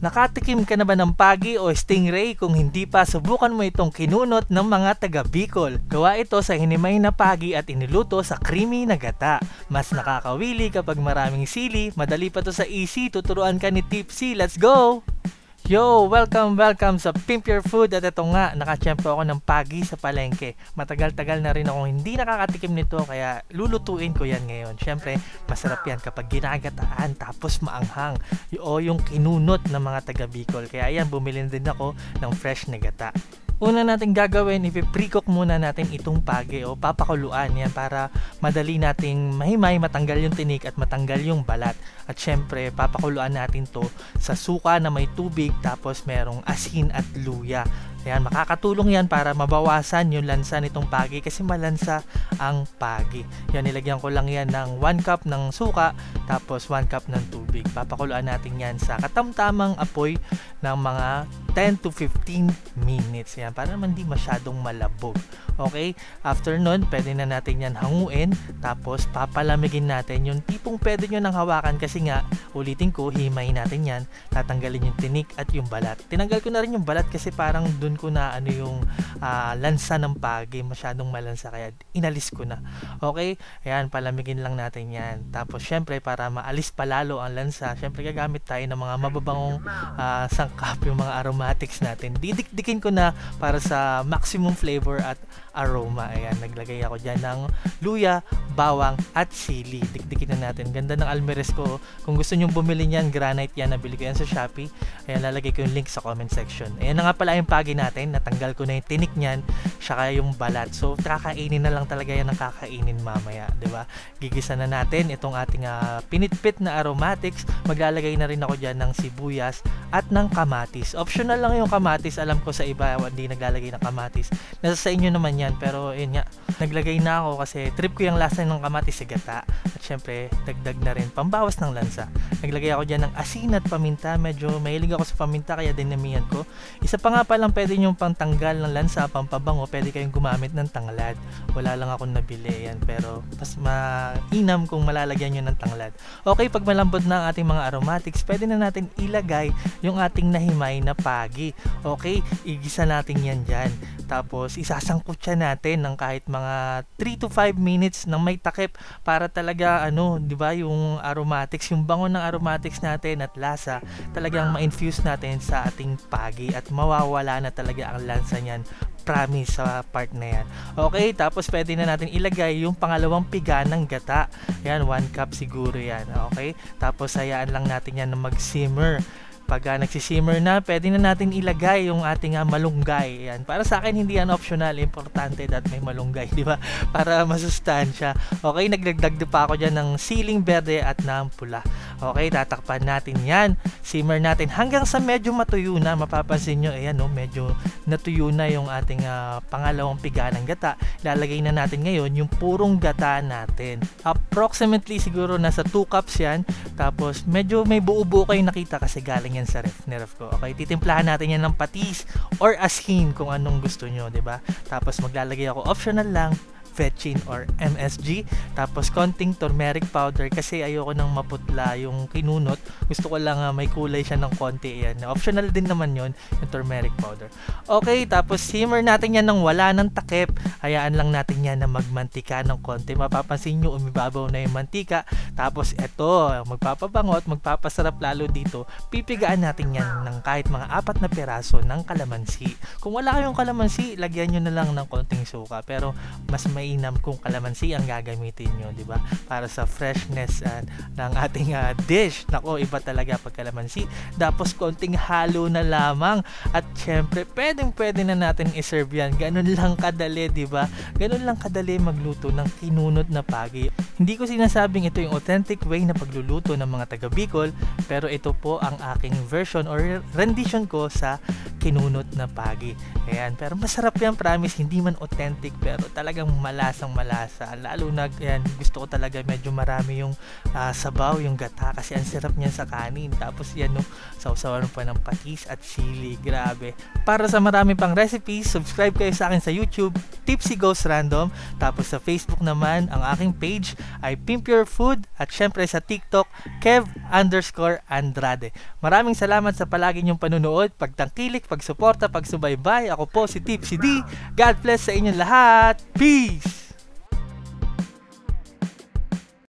Nakatikim ka na ba ng pagi o stingray? Kung hindi pa, subukan mo itong kinunot ng mga taga Bicol. Gawa ito sa hinimay na pagi at iniluto sa creamy na gata. Mas nakakawili kapag maraming sili. Madali pa to sa easy. Tuturuan ka ni Tipsy. Let's go! Yo! Welcome sa Pimp Your Food. At ito nga, nakatsyempo ako ng pagi sa palengke. Matagal-tagal na rin akong hindi nakakatikim nito, kaya lulutuin ko yan ngayon. Syempre, masarap yan kapag ginagataan tapos maanghang. O yung kinunot ng mga taga Bicol. Kaya yan, bumili din ako ng fresh na gata. Una natin gagawin, ipi-pre-cook muna natin itong pagi o papakuluan yan para madali nating mahimay, matanggal yung tinik at matanggal yung balat. At syempre, papakuluan natin to sa suka na may tubig tapos merong asin at luya. Ayan, makakatulong yan para mabawasan yung lansa nitong pagi kasi malansa ang pagi. Yan, nilagyan ko lang yan ng 1 cup ng suka tapos 1 cup ng tubig. Papakuluan natin yan sa katamtamang apoy ng mga 10 to 15 minutes. Yan, para naman di masyadong malabog. Okay? After nun, pwede na natin yan hanguin tapos papalamigin natin yung tipong pwede nyo nang hawakan kasi nga, ulitin ko, himay natin yan. Tatanggalin yung tinik at yung balat. Tinanggal ko na rin yung balat kasi parang dun ko na ano yung lansa ng pagi, masyadong malansa kaya inalis ko na. Okay? Ayan, palamigin lang natin yan. Tapos syempre para maalis palalo ang lansa, syempre gagamit tayo ng mga mababangong sangkap, yung mga aromatics natin. Didikdikin ko na para sa maximum flavor at aroma. Ayan, naglagay ako dyan ng luya, bawang at sili. Dikdikin na natin. Ganda ng almeres ko. Kung gusto nyong bumili niyan, granite yan, nabili ko yan sa Shopee. Ayan, lalagay ko yung link sa comment section. Ayan na nga pala yung pagi natin. Natanggal ko na yung tinik niyan, saka yung balat. So, kakainin na lang talaga yan ang kakainin mamaya, diba? Gigisa na natin itong ating pinitpit na aromatics. Maglalagay na rin ako dyan ng sibuyas at ng kamatis. Optional lang yung kamatis. Alam ko sa iba, hindi naglalagay ng kamatis. Nasa sa inyo naman yan, pero yun nga, naglagay na ako kasi trip ko yung lasa ng kamatis sa gata. At syempre, dagdag na rin, pambawas ng lansa. Naglagay ako dyan ng asin at paminta. Medyo mahilig ako sa paminta, kaya dinamihan ko. Isa pa nga palang pwede nyo pantanggal ng lansa, pampabango, pwede kayong gumamit ng tanglad. Wala lang akong nabili yan, pero mas mainam kung malalagyan nyo ng tanglad. Okay, pag malambot na ang ating mga aromatics, pwede na natin ilagay yung ating nahimay na pagi. Okay, igisa natin yan dyan. Tapos, isasangkot siya natin ng kahit mga 3 to 5 minutes nang may takip para talaga, di ba, yung aromatics, yung bango ng aromatics natin at lasa, talagang ma-infuse natin sa ating pagi at mawawala na talaga ang lansa niyan. Promise sa part na yan. Okay, tapos pwede na natin ilagay yung pangalawang piga ng gata. Yan, 1 cup siguro yan. Okay, tapos hayaan lang natin yan na mag-simmer. Pag nagsisimmer na, pwede na natin ilagay yung ating malunggay. Yan. Para sa akin, hindi yan optional. Importante that may malunggay, di ba? Para masustansya. Okay, nagdagdag pa ako dyan ng siling berde at ng pula. Okay, tatakpan natin yan. Simmer natin hanggang sa medyo matuyo na. Mapapansin nyo, ayan, medyo natuyo na yung ating pangalawang piga ng gata. Lalagay na natin ngayon yung purong gata natin. Approximately siguro nasa 2 cups yan. Tapos medyo may buo-buo kayong nakita kasi galing yan sa ref ko. Okay, titimplahan natin yan ng patis or asin kung anong gusto nyo, 'di ba? Tapos maglalagay ako, optional lang, vetchin or MSG, tapos konting turmeric powder kasi ayoko nang maputla yung kinunot. Gusto ko lang may kulay siya ng konti. Yan. Optional din naman yon yung turmeric powder. Okay, tapos simmer natin yan ng wala ng takip. Hayaan lang natin yan na magmantika ng konti. Mapapansin nyo, umibabaw na yung mantika. Tapos eto, magpapabango at magpapasarap lalo dito. Pipigaan natin yan ng kahit mga 4 na piraso ng kalamansi. Kung wala kayong kalamansi, lagyan nyo na lang ng konting suka. Pero mas mainam kung kalamansi ang gagamitin nyo, di ba? Para sa freshness ng ating dish. Nako, iba talaga pag kalamansi. Tapos konting halo na lamang. At syempre, pwede na natin i-serve yan. Ganun lang kadali, di ba? Ganun lang kadali magluto ng kinunot na pagi. Hindi ko sinasabing ito yung authentic way na pagluluto ng mga taga Bicol, pero ito po ang aking version or rendition ko sa kinunot na pagi. Ayan, pero masarap yan, promise, hindi man authentic pero talagang malasang malasa. Lalo na yan, gusto ko talaga medyo marami yung sabaw, yung gata kasi ang sarap niyan sa kanin. Tapos yan no, sausawan pa ng patis at sili. Grabe. Para sa marami pang recipes, subscribe kayo sa akin sa YouTube, Tipsy Goes Random. Tapos sa Facebook naman, ang aking page ay Pimp Your Food at syempre sa TikTok, Kev_Andrade. Maraming salamat sa palagi niyong panunood, pagtangkilik, pagsuporta, pagsubaybay. Ako po si Tipsy D. God bless sa inyong lahat. Peace!